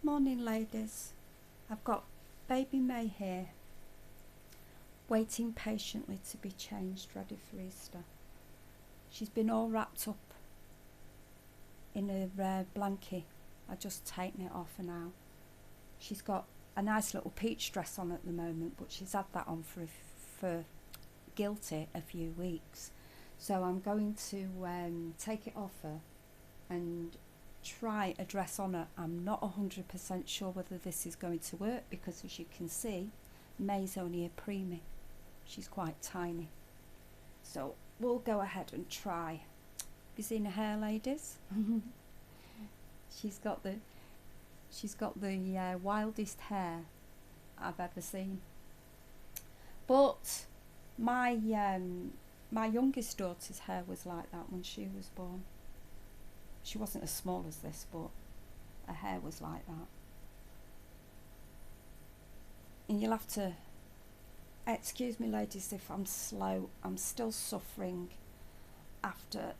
Morning ladies, I've got baby May here, waiting patiently to be changed, ready for Easter. She's been all wrapped up in a blanket. I've just taken it off her now. She's got a nice little peach dress on at the moment, but she's had that on for guilty a few weeks. So I'm going to take it off her and try a dress on her. I'm not 100% sure whether this is going to work because, as you can see, May's only a preemie. She's quite tiny. So we'll go ahead and try. Have you seen her hair, ladies? She's got the wildest hair I've ever seen. But my youngest daughter's hair was like that when she was born. She wasn't as small as this, but her hair was like that. And you'll have to excuse me, ladies, if I'm slow. I'm still suffering after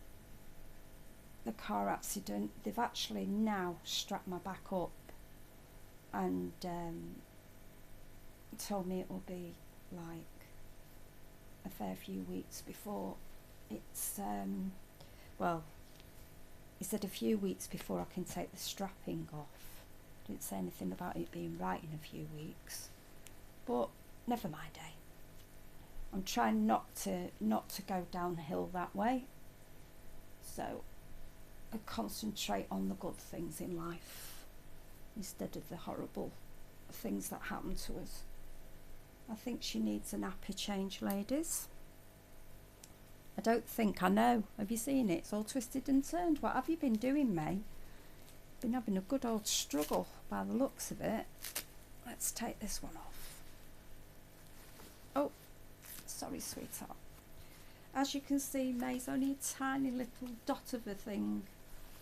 the car accident. They've actually now strapped my back up and told me it will be like a fair few weeks before it's well, he said a few weeks before I can take the strapping off. Didn't say anything about it being right in a few weeks, but never mind, eh? I'm trying not to go downhill that way, so I concentrate on the good things in life instead of the horrible things that happen to us. I think she needs a nappy change, ladies. I know. Have you seen it? It's all twisted and turned. What have you been doing, May? Been having a good old struggle by the looks of it. Let's take this one off. Oh, sorry, sweetheart. As you can see, May's only a tiny little dot of a thing.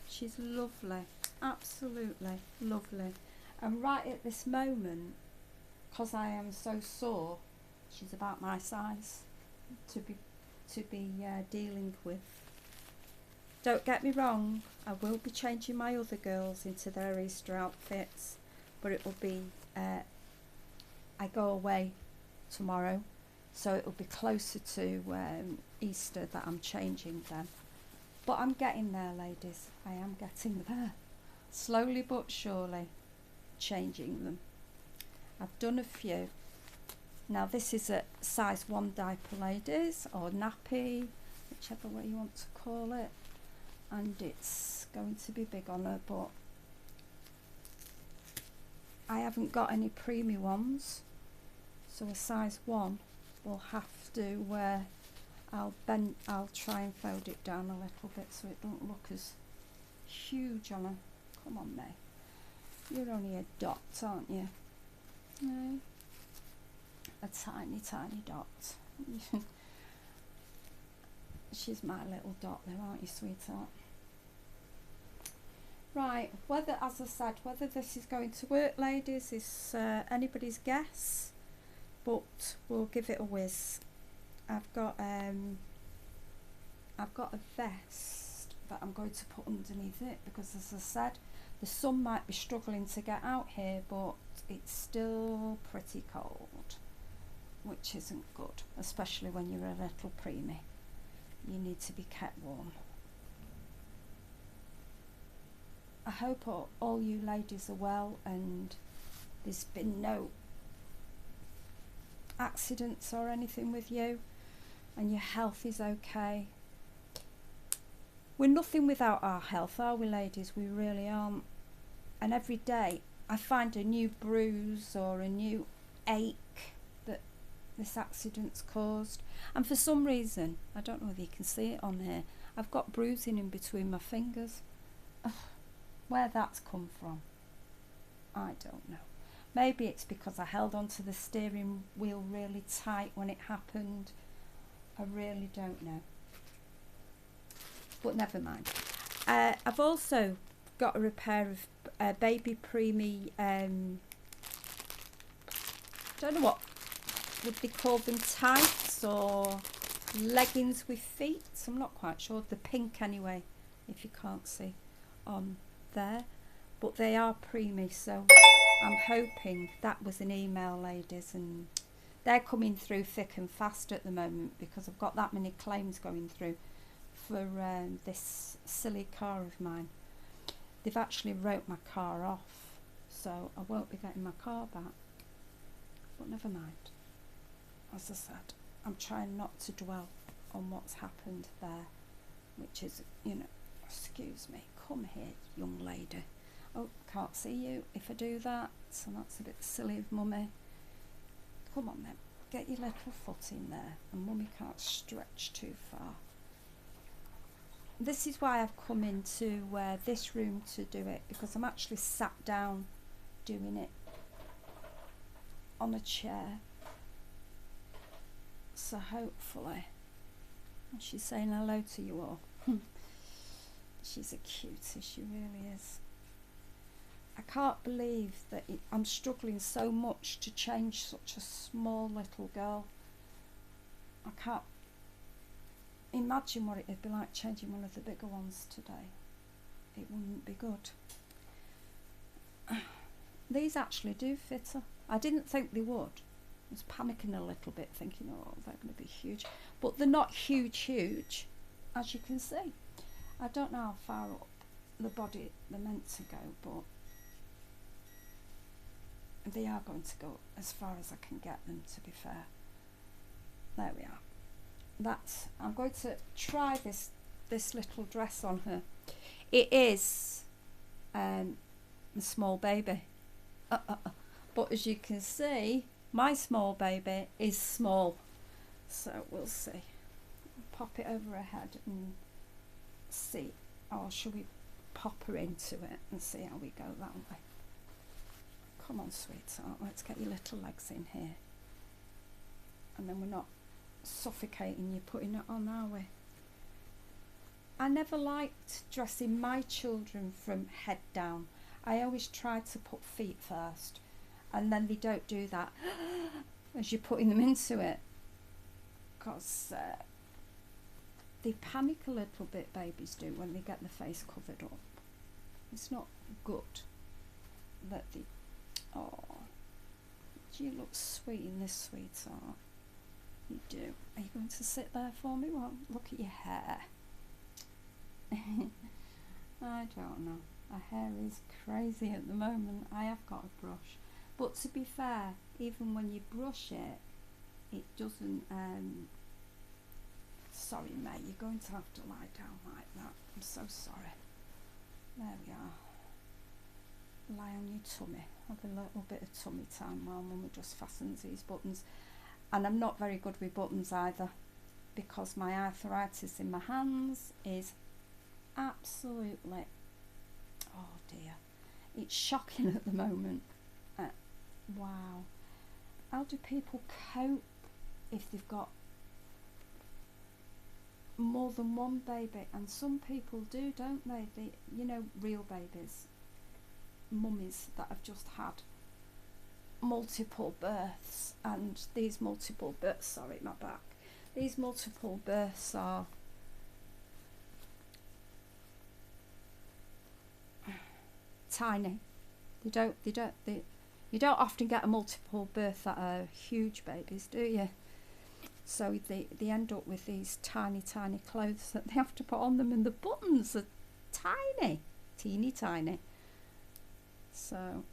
She's lovely, absolutely lovely. And right at this moment, because I am so sore, she's about my size to be dealing with. Don't get me wrong, I will be changing my other girls into their Easter outfits, but it will be I go away tomorrow, so it will be closer to Easter that I'm changing them. But I'm getting there, ladies. I am getting there, slowly but surely changing them. I've done a few. Now this is a size 1 diaper, ladies, or nappy, whichever way you want to call it, and it's going to be big on her, but I haven't got any preemie ones, so a size 1 will have to I'll try and fold it down a little bit so it don't look as huge on her. Come on, May, you're only a dot, aren't you? No. A tiny dot. She's my little dot there, aren't you, sweetheart? Right, as I said, whether this is going to work, ladies, is anybody's guess, but we'll give it a whiz. I've got a vest that I'm going to put underneath it because, as I said, the sun might be struggling to get out here, but it's still pretty cold, which isn't good, especially when you're a little preemie. You need to be kept warm. I hope all you ladies are well and there's been no accidents or anything with you and your health is okay. We're nothing without our health, are we, ladies? We really aren't. And every day I find a new bruise or a new ache that this accident's caused, and for some reason, I don't know whether you can see it on here, I've got bruising in between my fingers. Ugh, where that's come from, I don't know. Maybe it's because I held onto the steering wheel really tight when it happened. I really don't know, but never mind. I've also got a pair of baby preemie, don't know what would they call them, tights or leggings with feet. I'm not quite sure. The pink anyway, if you can't see on there. but they are preemie, so I'm hoping that was an email, ladies, and they're coming through thick and fast at the moment because I've got that many claims going through for this silly car of mine. They've actually wrote my car off, so I won't be getting my car back, but never mind. As I said, I'm trying not to dwell on what's happened there, which is, you know, excuse me, come here, young lady. Oh, can't see you if I do that, so that's a bit silly of mummy. Come on then, get your little foot in there, and mummy can't stretch too far. This is why I've come into this room to do it, because I'm actually sat down doing it on a chair. So hopefully, and she's saying hello to you all. She's a cutie, she really is. I can't believe that I'm struggling so much to change such a small little girl. I can't imagine what it'd be like changing one of the bigger ones today. It wouldn't be good. These actually do fit her. I didn't think they would. I was panicking a little bit, thinking, oh, they're going to be huge. But they're not huge, as you can see. I don't know how far up the body they're meant to go, but they are going to go as far as I can get them, to be fair. There we are. I'm going to try this little dress on her. It is a small baby. But as you can see, my small baby is small. So we'll see. Pop it over her head and see. Or should we pop her into it and see how we go that way? Come on, sweetheart, let's get your little legs in here. And then we're not suffocating you putting it on, are we? I never liked dressing my children from head down. I always try to put feet first, and then they don't do that as you're putting them into it, because they panic a little bit, babies do, when they get the face covered up. It's not good that they... Oh, do you look sweet in this, sweetheart? You do. Are you going to sit there for me? Well, look at your hair. I don't know. My hair is crazy at the moment. I have got a brush. But to be fair, even when you brush it, it doesn't... Sorry, May, you're going to have to lie down like that. I'm so sorry. There we are. Lie on your tummy. Have a little bit of tummy time while Mummy just fastens these buttons. And I'm not very good with buttons either, because my arthritis in my hands is absolutely, oh dear, it's shocking at the moment. Wow. How do people cope if they've got more than one baby? And some people do, don't they? You know, real babies, mummies that have just had multiple births, and these multiple births, sorry, my back, these multiple births are tiny. You don't often get a multiple birth that are huge babies, do you? So they end up with these tiny clothes that they have to put on them, and the buttons are tiny, teeny tiny. So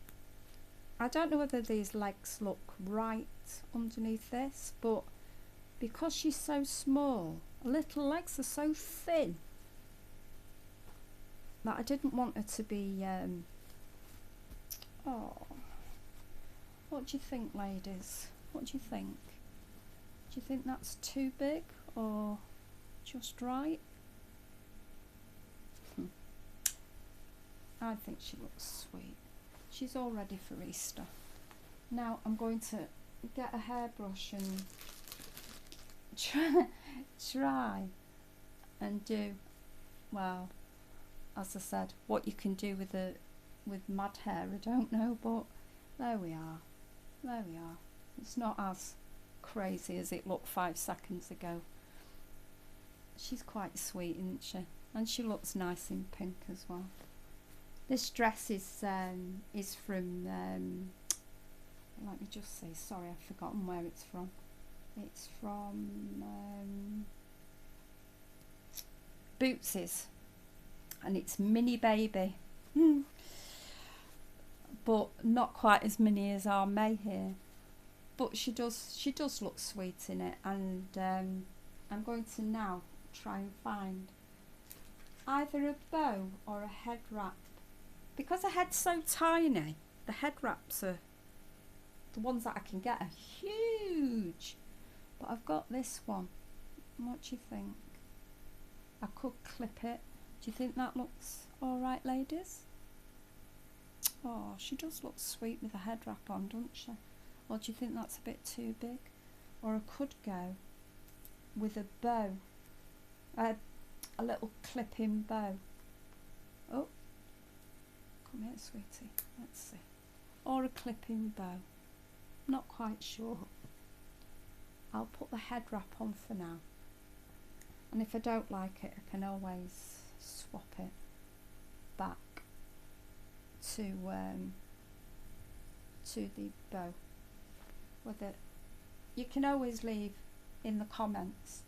I don't know whether these legs look right underneath this, but because she's so small, her little legs are so thin that I didn't want her to be... Oh, what do you think, ladies? What do you think? Do you think that's too big or just right? I think she looks sweet. She's all ready for Easter. Now I'm going to get a hairbrush and try and do, well, as I said, what you can do with mad hair, I don't know, but there we are. There we are. It's not as crazy as it looked 5 seconds ago. She's quite sweet, isn't she? And she looks nice in pink as well. This dress is from, let me just see, sorry, I've forgotten where it's from. It's from Boots's, and it's Mini Baby. But not quite as mini as our May here. But she does look sweet in it, and I'm going to now try and find either a bow or a head wrap. Because her head's so tiny, the head wraps are, the ones that I can get are huge. But I've got this one. What do you think? I could clip it. Do you think that looks alright, ladies? Oh, she does look sweet with a head wrap on, doesn't she? Or do you think that's a bit too big? Or I could go with a bow, a little clip-in bow. Oh, come here, sweetie. Let's see. Or a clip-in bow. Not quite sure. I'll put the head wrap on for now. And if I don't like it, I can always swap it back to the bow. Whether you can always leave in the comments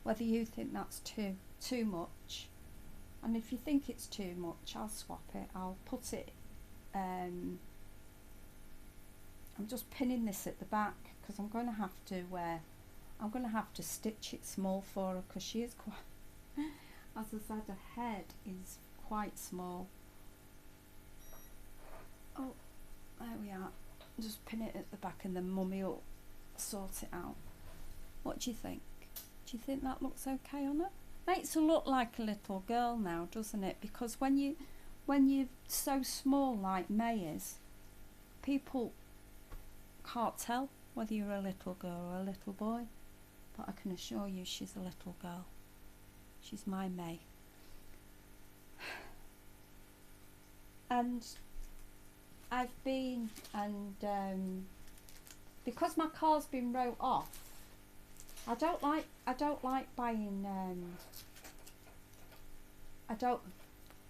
whether you think that's too much, and if you think it's too much, I'll swap it. I'll put it. I'm just pinning this at the back because I'm going to have to stitch it small for her because she is quite, as I said, her head is quite small. Oh, there we are. Just pin it at the back and then Mummy will sort it out. What do you think? Do you think that looks okay on her? Makes her look like a little girl now, doesn't it? Because when you're so small like May is, people can't tell whether you're a little girl or a little boy. But I can assure you she's a little girl. She's my May. And I've been, and because my car's been wrote off, I don't like buying,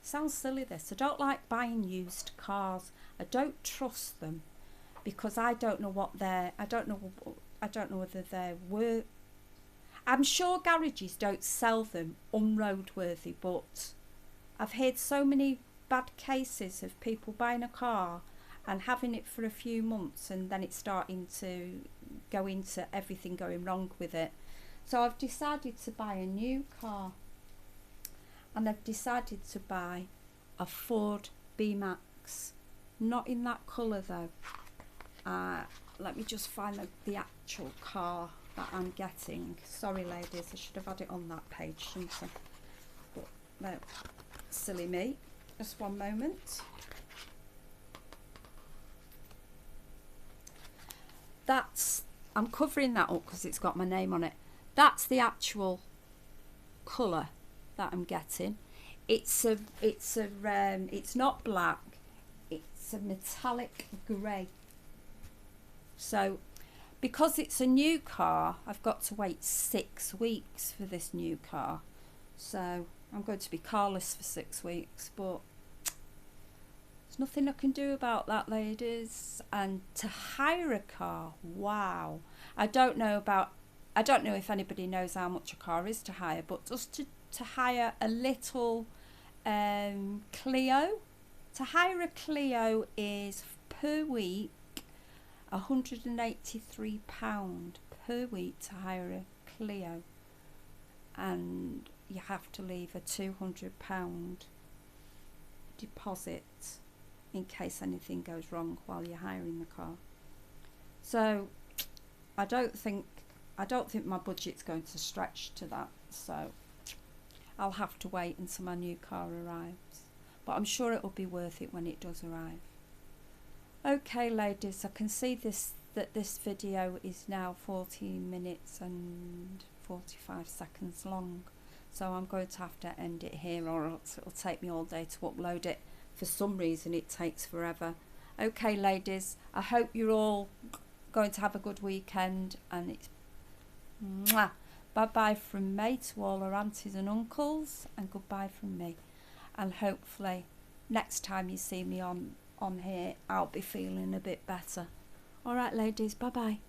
sounds silly this, I don't like buying used cars. I don't trust them because I don't know what I don't know whether they're worth. I'm sure garages don't sell them unroadworthy, but I've heard so many bad cases of people buying a car and having it for a few months and then it's starting to go into everything going wrong with it. So I've decided to buy a new car, and I've decided to buy a Ford B-Max. Not in that colour though. Let me just find the actual car that I'm getting. Sorry ladies, I should have had it on that page, shouldn't I? But no, silly me. Just one moment. I'm covering that up because it's got my name on it. That's the actual colour that I'm getting. It's not black. It's a metallic grey. So, because it's a new car, I've got to wait 6 weeks for this new car. So, I'm going to be carless for 6 weeks, but there's nothing I can do about that, ladies. And to hire a car, wow. I don't know if anybody knows how much a car is to hire, but just to hire a little Clio. To hire a Clio is per week £183 per week to hire a Clio, and you have to leave a £200 deposit in case anything goes wrong while you're hiring the car. So I don't think my budget's going to stretch to that, so I'll have to wait until my new car arrives, but I'm sure it will be worth it when it does arrive. Okay ladies, I can see that this video is now 14 minutes and 45 seconds long, so I'm going to have to end it here, or else it'll take me all day to upload it. For some reason it takes forever. Okay ladies, I hope you're all going to have a good weekend, and it's mwah. Bye bye from May to all our aunties and uncles, and goodbye from me, and hopefully next time you see me on here, I'll be feeling a bit better. All right, ladies, bye bye.